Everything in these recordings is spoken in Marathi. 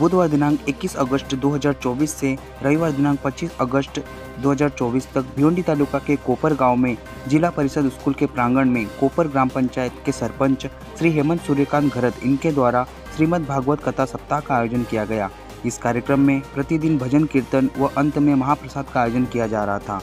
बुधवार दिनांक 21 अगस्त 2024 से रविवार दिनांक 25 अगस्त 2024 तक भिवंडी तालुका के कोपर गांव में जिला परिषद स्कूल के प्रांगण में कोपर ग्राम पंचायत के सरपंच श्री हेमंत सूर्यकांत घरत इनके द्वारा श्रीमद् भागवत कथा सप्ताह का आयोजन किया गया। इस कार्यक्रम में प्रतिदिन भजन कीर्तन व अंत में महाप्रसाद का आयोजन किया जा रहा था।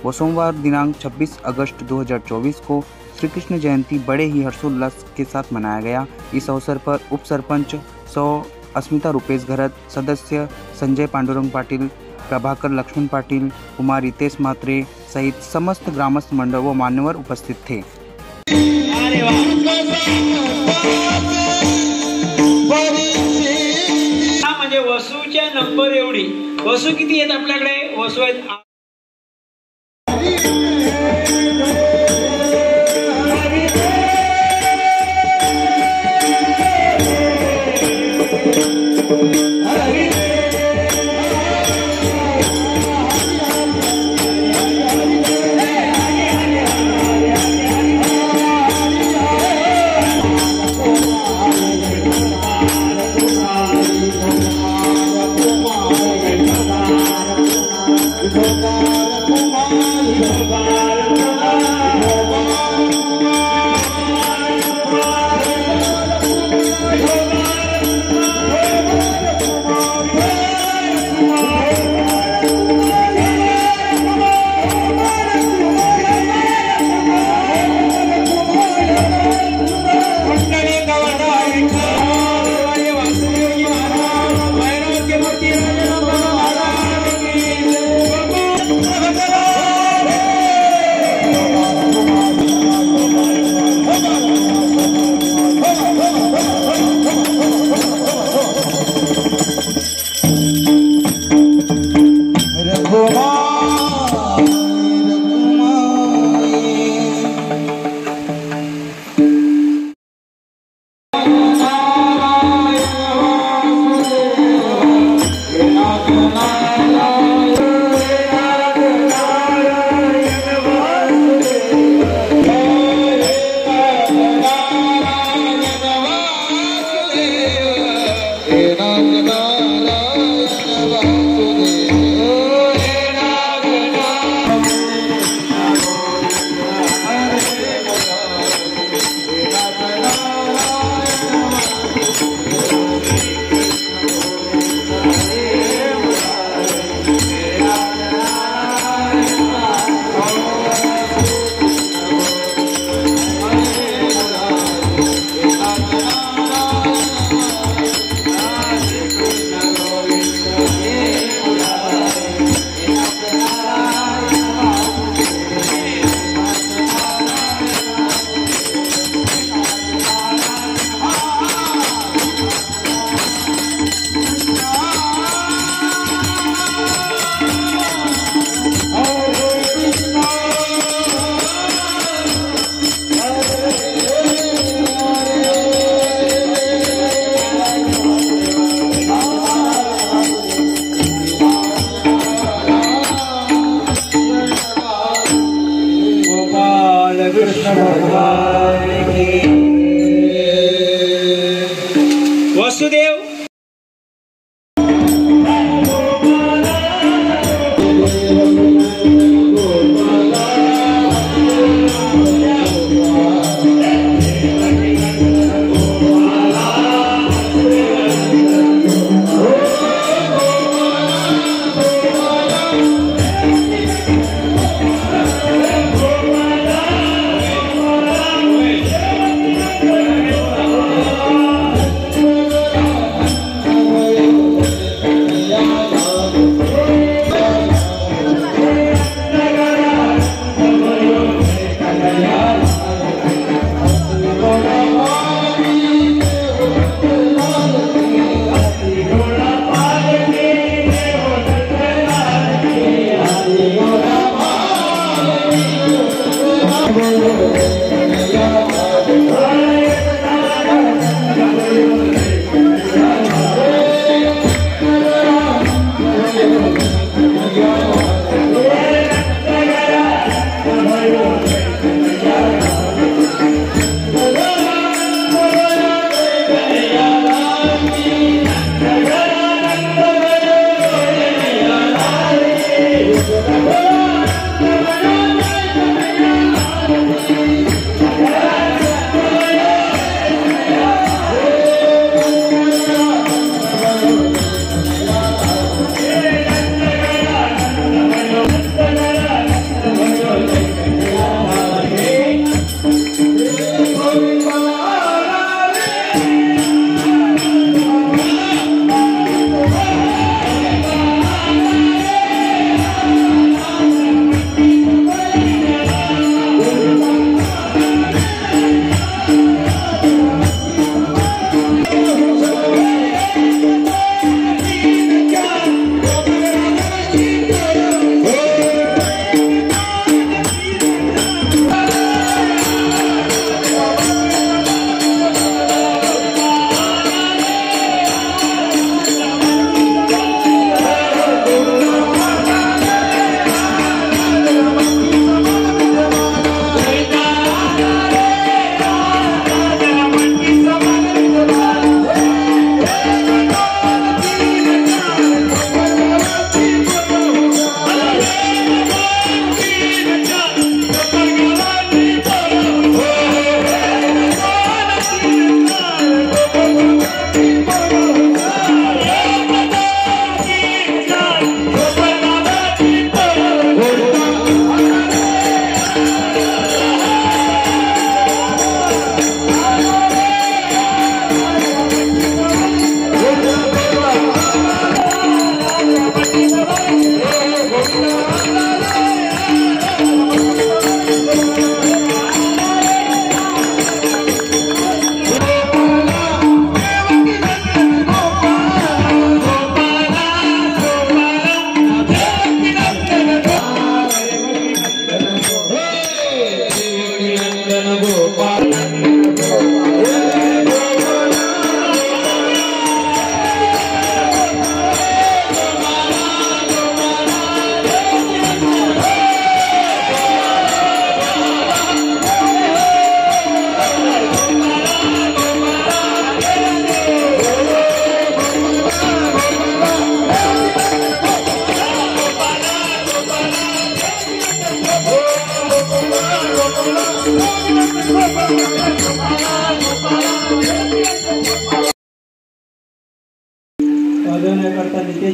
वो सोमवार दिनांक 26 अगस्त 2024 को श्री कृष्ण जयंती बड़े ही हर्षोल्लास के साथ मनाया गया। इस अवसर पर उप सरपंच अस्मिता रुपेश घरत, सदस्य संजय पांडुरंग पाटिल, प्रभाकर लक्ष्मण पाटिल, कुमार रितेश मात्रे सहित समस्त ग्रामस्थ मंडल व मान्यवर उपस्थित थे। म्हणजे वसूच्या नंबर एवढी वसू किती आहेत आपल्याकडे? वसू आहेत वसुदेव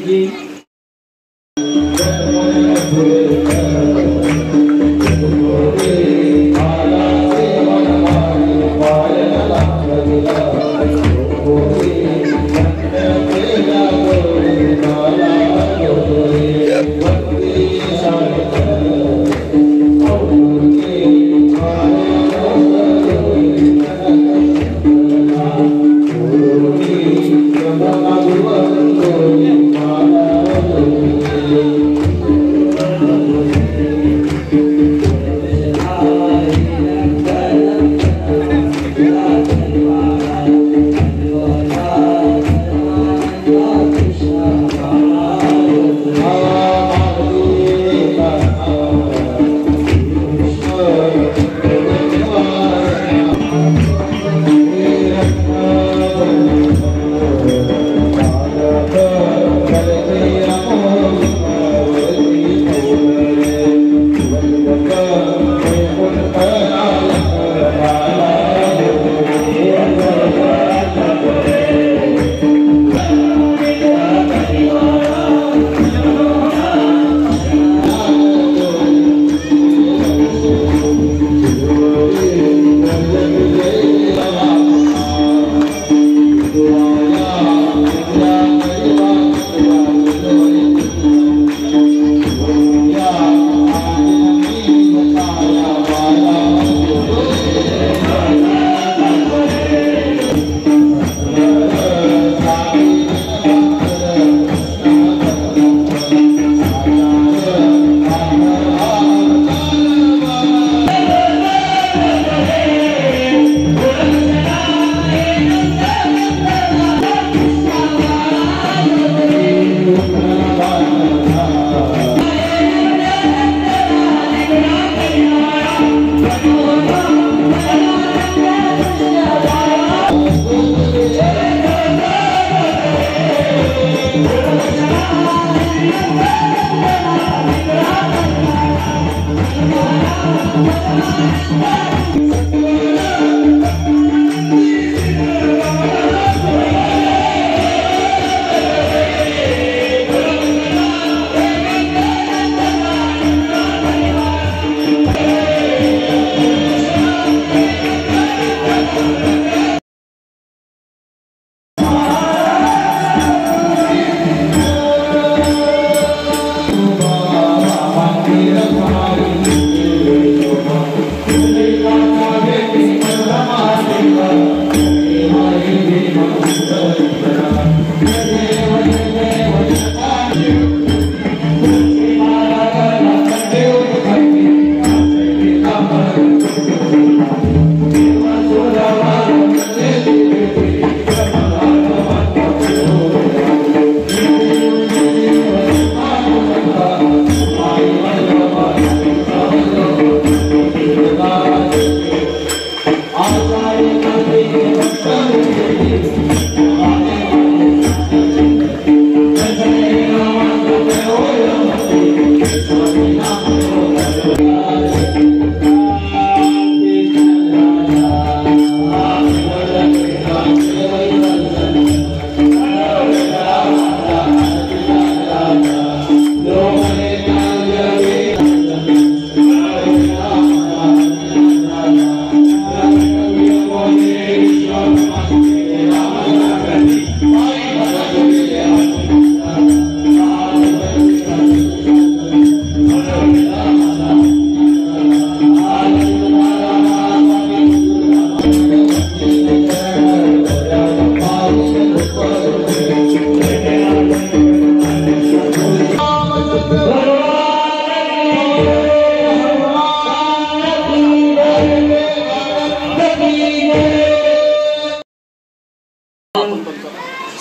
की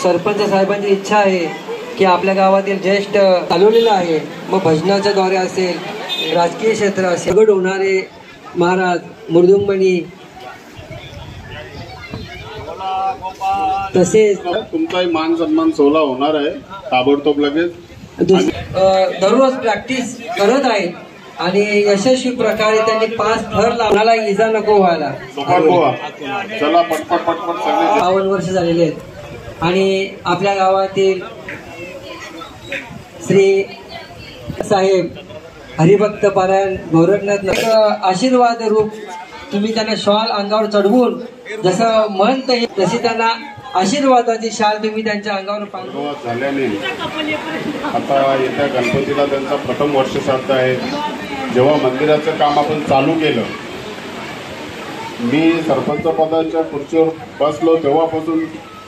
सरपंच साहेबांची इच्छा आहे की आपल्या गावातील ज्येष्ठ चालवलेलं आहे, मग भजनाच्या द्वारे असेल, राजकीय क्षेत्र असेल, प्रगट होणारे महाराज मृदुंगमणी, तसेच तुमचाही मान सन्मान सोहळा होणार आहे ताबडतोब लगेच. दररोज प्रॅक्टिस करत आहेत आणि यशस्वी प्रकारे त्यांनी 5 थर लावण्याला इजा नको व्हायला. चला पटपट पटपट सगळे 52 वर्ष झालेले आहेत आणि आपल्या गावातील श्री साहेब हरिभक्त पारायण गोरखनाथ आशीर्वाद रूप तुम्ही त्यांना शॉल अंगावर चढवून जसं म्हणत तशी त्यांना आशीर्वादाची शाल तुम्ही त्यांच्या अंगावर सुरुवात झाल्याने आता येत्या गणपतीला त्यांचा प्रथम वर्ष श्राद्ध आहे. जेव्हा मंदिराचं काम आपण चालू केलं, मी सरपंच पदाच्या खुर्चीवर बसलो तेव्हापासून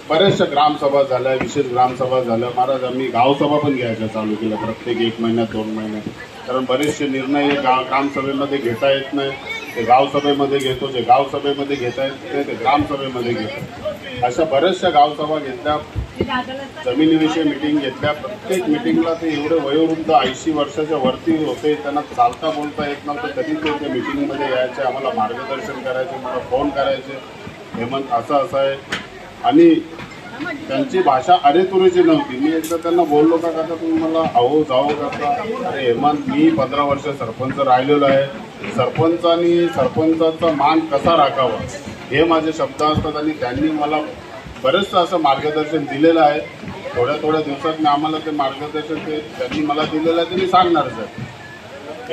बऱ्याचशा ग्रामसभा झाल्या, विशेष ग्रामसभा झाल्या. महाराज आम्ही गावसभा पण घ्यायच्या चालू केल्या प्रत्येक 1 महिन्यात 2 महिन्यात. कारण बरेचसे निर्णय ग्रामसभेमध्ये घेता येत नाही, ते गावसभेमध्ये घेतो. जे गावसभेमध्ये घेता येत नाही ते ग्रामसभेमध्ये घेतो. अशा बऱ्याचशा गावसभा घेतल्या, जमिनीविषयी मिटिंग घेतल्या. प्रत्येक मिटिंगला ते एवढे वयोवृद्ध 80 वर्षाच्या वरती होते, त्यांना चालता बोलता येत नव्हतं, तरी ते त्या मिटिंगमध्ये यायचे, आम्हाला मार्गदर्शन करायचे, मला फोन करायचे, हेमंत असं आहे. आणि त्यांची भाषा अरेतुरेची नव्हती. मी एकदा त्यांना बोललो का तुम्ही मला अहो जाओ करता. अरे हेमंत, मी 15 वर्ष सरपंच राहिलेलो आहे, सरपंचाचा मान कसा राखावा हे माझे शब्द असतात. आणि त्यांनी मला बरेचसं असं मार्गदर्शन दिलेलं आहे. थोड्या दिवसात मी आम्हाला ते मार्गदर्शन त्यांनी मला दिलेलं आहे ते मी सांगणारच आहे.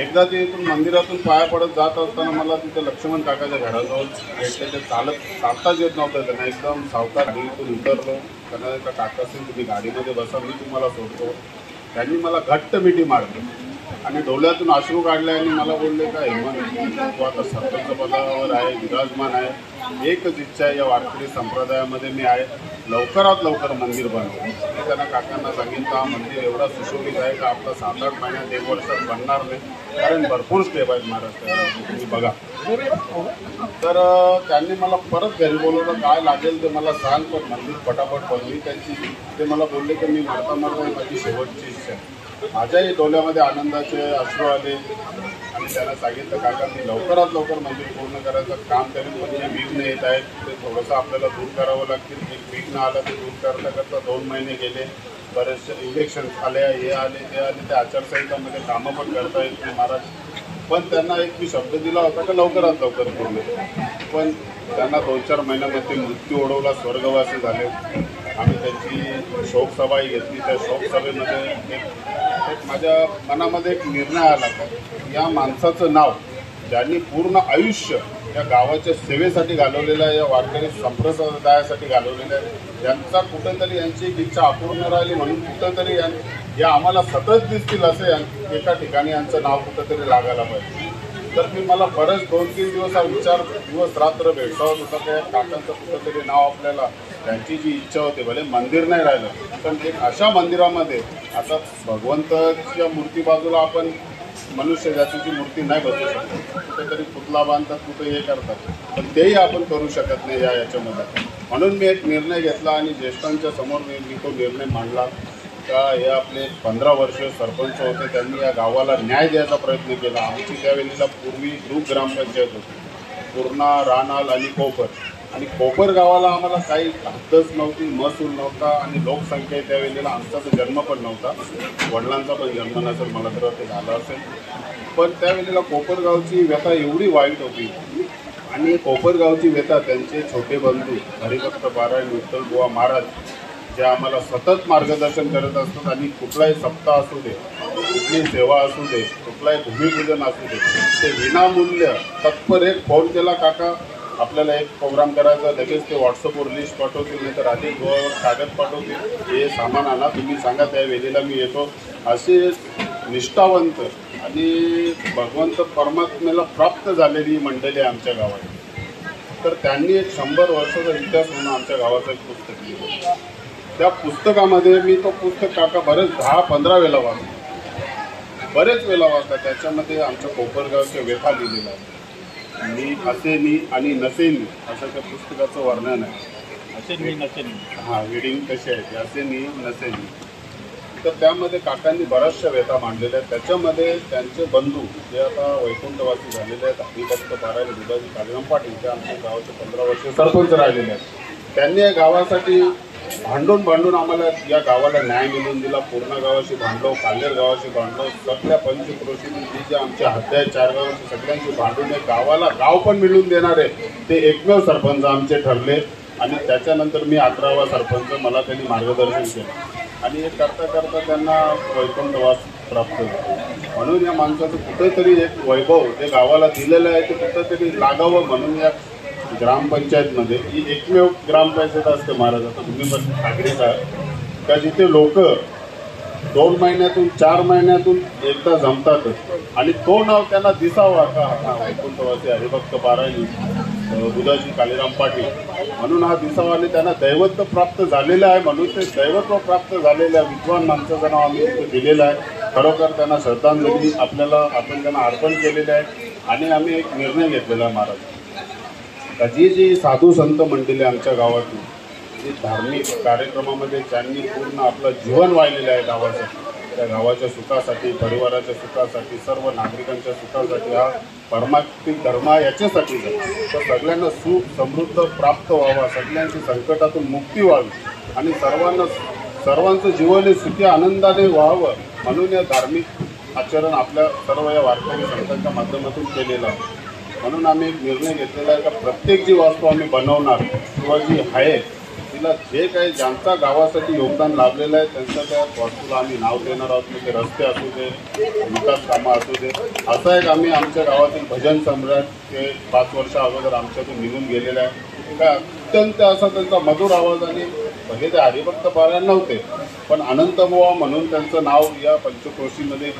एकदा ते इथून मंदिरातून पाया पडत जात असताना मला तिथे लक्ष्मण काकाच्या घराजवळ भेटले. ते चालताच येत नव्हतं त्यांना. एकदम सावकार गाडीतून उतरलो. त्यांना एका काका असेल तुम्ही गाडीमध्ये बसा, मी तुम्हाला सोडतो. त्यांनी मला घट्ट मिठी मारली आणि डोळ्यातून अश्रू काढले आणि मला बोलले का हेमंत, तू आता सरपंच पदावर आहे, विराजमान आहे, एकच इच्छा आहे, या वारकरी संप्रदायामध्ये मी आहे, लवकरात लवकर मंदिर बनव. मी त्यांना काकांना सांगितलं हा मंदिर एवढा सुशोभित आहे का आपला 7-8 महिन्यात 1 वर्षात बनणार नाही, कारण भरपूर स्टेप आहेत महाराष्ट्रात, तुम्ही बघा. तर त्यांनी मला परत घरी बोलवलं, काय लागेल ते मला सांग, पण मंदिर पटापट बनवी. ते मला बोलले की मी मरता माझी शेवटची इच्छा आहे. माझ्याही डोळ्यामध्ये आनंदाचे अश्रू आले आणि त्यांना सांगितलं काका मी लवकरात लवकर मंदिर पूर्ण करायचं काम करेन, पण जे विघ्न येत आहेत ते थोडंसं आपल्याला दूर करावं लागतील. एक विघ्न आलं ते दूर करता 2 महिने गेले. बरेचसे इलेक्शन आले, हे आले ते आले, त्या आचारसंहितामध्ये कामं पण करता येत नाही महाराज. पण त्यांना एक मी शब्द दिला होता का लवकरात लवकर पूर्ण. पण त्यांना 2-4 महिन्यामध्ये मृत्यू ओढवला, स्वर्गवासी झाले. आम्ही त्यांची शोकसभाही घेतली. त्या शोकसभेमध्ये एक माझ्या मनामध्ये एक निर्णय आला का या माणसाचं नाव ज्यांनी पूर्ण आयुष्य या गावाच्या सेवेसाठी घालवलेलं आहे, या वारकरी संप्रदायासाठी घालवलेलं आहे, ज्यांचा कुठेतरी यांची इच्छा अपूर्ण राहिली म्हणून कुठेतरी या आम्हाला सतत दिसतील असे एका ठिकाणी यांचं नाव कुठेतरी लागायला पाहिजे. तर मला बरेच 2-3 दिवस हा विचार दिवस रात्र भेटसावत होता की काकांचं कुठंतरी नाव आपल्याला, त्यांची जी इच्छा होती, भले मंदिर नाही राहिलं पण एक अशा मंदिरामध्ये आता भगवंताच्या मूर्ती बाजूला आपण मनुष्य जातीची मूर्ती नाही बसू शकत. कुठेतरी पुतळा बांधतात, कुठे हे करतात, पण तेही आपण करू शकत नाही याच्यामध्ये. म्हणून मी एक निर्णय घेतला आणि ज्येष्ठांच्या समोर मी तो निर्णय मांडला का हे आपले 15 वर्ष सरपंच होते, त्यांनी या गावाला न्याय द्यायचा प्रयत्न केला. आमची त्यावेळेला पूर्वी ग्रुप ग्रामपंचायत होती, पूर्णा, रानाल आणि कोपर. आणि कोपर गावाला आम्हाला काही हद्दच नव्हती, महसूल नव्हता आणि लोकसंख्या त्यावेळेला आमचा तर जन्म पण नव्हता, वडिलांचा पण जन्म नसेल, मला तर ते झालं असेल. पण त्यावेळेला कोपरगावची व्यथा एवढी वाईट होती आणि कोपरगावची व्यथा त्यांचे छोटे बंधू हरिभक्त पारायण विठ्ठल बुवा महाराज जे आम्हाला सतत मार्गदर्शन करत असतात. आणि कुठलाही सप्ताह असू दे, कुठली सेवा असू दे, कुठलाही भूमिपूजन असू दे, ते विनामूल्य तत्पर एक फोन केला काका आपल्याला एक प्रोग्राम करायचा, लगेच ते व्हॉट्सअपवर लिस्ट पाठवतील, नाही तर आधी गोवावर कागद पाठवतील, हे सामान आणा, तुम्ही सांगा त्या वेळेला मी येतो. असे निष्ठावंत आणि भगवंत परमात्म्याला प्राप्त झालेली मंडळी आमच्या गावात. तर त्यांनी एक 100 वर्षाचा इतिहास म्हणून आमच्या गावाचं एक पुस्तक लिहिलं. त्या पुस्तकामध्ये मी तो पुस्तक काका बरेच 10-15 वेळा वाचला, बरेच वेळा वाचला. त्याच्यामध्ये आमच्या कोपरगावच्या व्यथा लिहिलेला आहे. मी असेनी आणि नसेनी असं त्या पुस्तकाचं वर्णन आहे. असेनी नसेनी, हां, रीडिंग कशी आहे ते, असेनी नसेनी. तर त्यामध्ये काकांनी बऱ्याचशा व्यथा मांडलेल्या आहेत. त्याच्यामध्ये त्यांचे बंधू जे आता वैकुंठवासी झालेले आहेत, हरिभक्त पारायण विभाजी कालिराम पाटील, ते आमच्या गावाचे 15 वर्ष सरपंच राहिलेले आहेत. त्यांनी या गावासाठी भांडून आम्हाला या गावाला न्याय मिळवून दिला. पूर्ण गावाशी भांडलो, कालेर गावाशी भांडलो, सगळ्या पंचक्रोशीने जे आमच्या हद्द आहे 4 गावाची सगळ्यांशी भांडून गावाला गाव पण मिळवून देणारे ते एकमेव सरपंच आमचे ठरले. आणि त्याच्यानंतर मी 11वा सरपंच, मला त्यांनी मार्गदर्शन केलं. आणि हे करता करता त्यांना वैकुंठवास प्राप्त झाला. म्हणून या माणसाचं कुठेतरी एक वैभव जे गावाला दिलेलं आहे ते कुठेतरी लागावं म्हणून या ग्रामपंचायतमध्ये ही एकमेव ग्रामपंचायत असते महाराज. आता तुम्ही पण नागरिक आहात का जिथे लोक 2 महिन्यातून 4 महिन्यातून एकदा जमतातच आणि तो नाव त्यांना दिसावा का हा वैकुंठवासी हरिभक्त पारायणी बुधाजी कालीराम पाटील म्हणून हा दिसावा आणि त्यांना दैवत्व प्राप्त झालेलं आहे. म्हणून ते दैवत्व प्राप्त झालेल्या विद्वान माणसाचं नाव आम्ही तिथे दिलेलं आहे. खरोखर त्यांना श्रद्धांजली आपण त्यांना अर्पण केलेलं आहे. आणि आम्ही एक निर्णय घेतलेला आहे महाराज का जी साधू संत मंडळी आमच्या गावातून जी धार्मिक कार्यक्रमामध्ये त्यांनी पूर्ण आपलं जीवन वाहिलेलं आहे गावासाठी, त्या गावाच्या सुखासाठी, परिवाराच्या सुखासाठी, सर्व नागरिकांच्या सुखासाठी, हा परमार्थिक धर्म याच्यासाठी तर सगळ्यांना सुख समृद्ध प्राप्त व्हावा, सगळ्यांची संकटातून मुक्ती व्हावी आणि सर्वांचं जीवन हे सुखी आनंदाने व्हावं म्हणून या धार्मिक आचरण आपल्या सर्व या वारकरी संतांच्या माध्यमातून केलेलं आहे. म्हणून आम्ही एक निर्णय घेतलेला आहे का प्रत्येक जी वस्तू आम्ही बनवणार किंवा जी आहे तिला जे काही ज्यांचा गावासाठी योगदान लाभलेलं आहे त्यांच्या त्या वस्तूला आम्ही नाव देणार आहोत. म्हणजे रस्ते असू दे, विकास कामं असू दे. असं एक आम्ही आमच्या गावातील भजन सम्राट ते 5 वर्ष अगोदर आमच्यातून निघून गेलेलं आहे. काय अत्यंत असा त्यांचा मधुर आवाज आणि भले ते हरिभक्त पारायण नव्हते पण अनंतबुवा म्हणून त्यांचं नाव या पंचक्रोशीमध्ये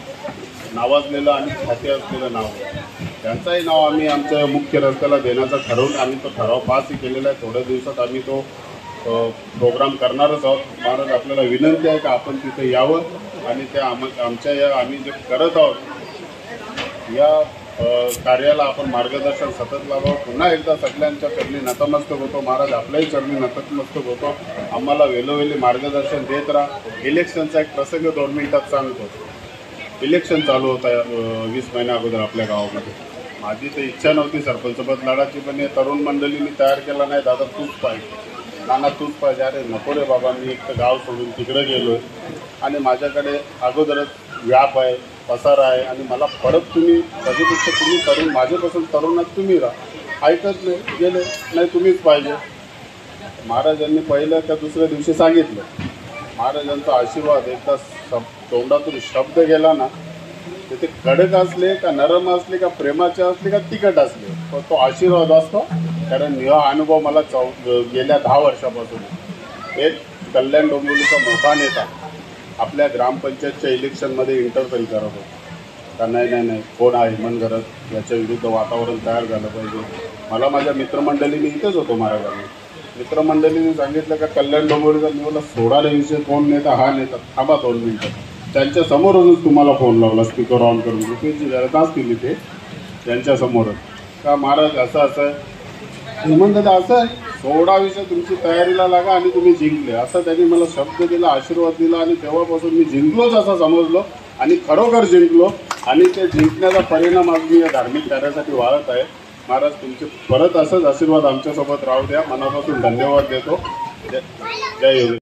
नावाजलेलं आणि ख्याती असलेलं नाव आहे. त्यांचंही नाव आम्ही आमच्या मुख्य रस्त्याला देण्याचा ठरवून आम्ही तो ठराव पासही केलेला आहे. थोड्या दिवसात आम्ही तो प्रोग्राम करणारच आहोत. महाराज आपल्याला विनंती आहे की आपण तिथे यावं आणि त्या आमच्या या आम्ही जे करत आहोत या कार्याला आपण मार्गदर्शन सतत लावावं. पुन्हा एकदा सगळ्यांच्या चरणी नतमस्तक होतो. महाराज आपल्याही चरणी नतमस्तक होतो. आम्हाला वेळोवेळी मार्गदर्शन देत राहा. इलेक्शनचा एक प्रसंग 2 मिनिटात सांगतो. इलेक्शन चालू होतं 20 महिन्या अगोदर आपल्या गावामध्ये. माझी तर इच्छा नव्हती सरपंचपद लढायची पण हे तरुण मंडळींनी तयार केला नाही. दादा तूच पाहिजे, नाना तूच पाहिजे. अरे नको रे बाबा, मी एक तर गाव सोडून तिकडे गेलो आहे आणि माझ्याकडे अगोदरच व्याप आहे, पसारा आहे आणि मला परत तुम्ही त्याच्यापेक्षा तुम्ही तरुण माझ्यापासून तरुणात तुम्ही राहा. ऐकत नाही, गेले नाही तुम्हीच पाहिजे. महाराजांनी पहिलं त्या दुसऱ्या दिवशी सांगितलं. महाराजांचा आशीर्वाद एकदा तोंडातून शब्द गेला ना तर ते कडक असले का नरम असले का प्रेमाचे असले का तिखट असले पण तो आशीर्वाद असतो. कारण हा अनुभव मला गेल्या 10 वर्षापासून एक कल्याण डोंबिवलीचा मोठा नेता आपल्या ग्रामपंचायतच्या इलेक्शनमध्ये इंटरफेअर करत होता का नाही कोण आहे मनगरज याच्या विरुद्ध वातावरण तयार झालं पाहिजे. मला माझ्या मित्रमंडळीने इथेच होतो महाराजांनी मित्रमंडळीने सांगितलं का कल्याण डोंबिवलीचा निवडला सोडायला विषय कोण नेता हा नेता थांबा 2 मिनिटं. त्यांच्या समोरूनच तुम्हाला फोन लावला स्पीकर ऑन करून रुपयेची गरज केली ते त्यांच्यासमोरच का महाराज असं आहे म्हणतात असं आहे सोडा विषय तुमची तयारीला लागा आणि तुम्ही जिंकले असं त्यांनी मला शब्द दिला, आशीर्वाद दिला आणि तेव्हापासून मी जिंकलोच असं समजलो आणि खरोखर जिंकलो आणि ते जिंकण्याचा परिणाम आज मी या धार्मिक कार्यासाठी वाढत आहे. महाराज तुमचे परत असंच आशीर्वाद आमच्यासोबत राहू द्या. मनापासून धन्यवाद देतो. जय योगी.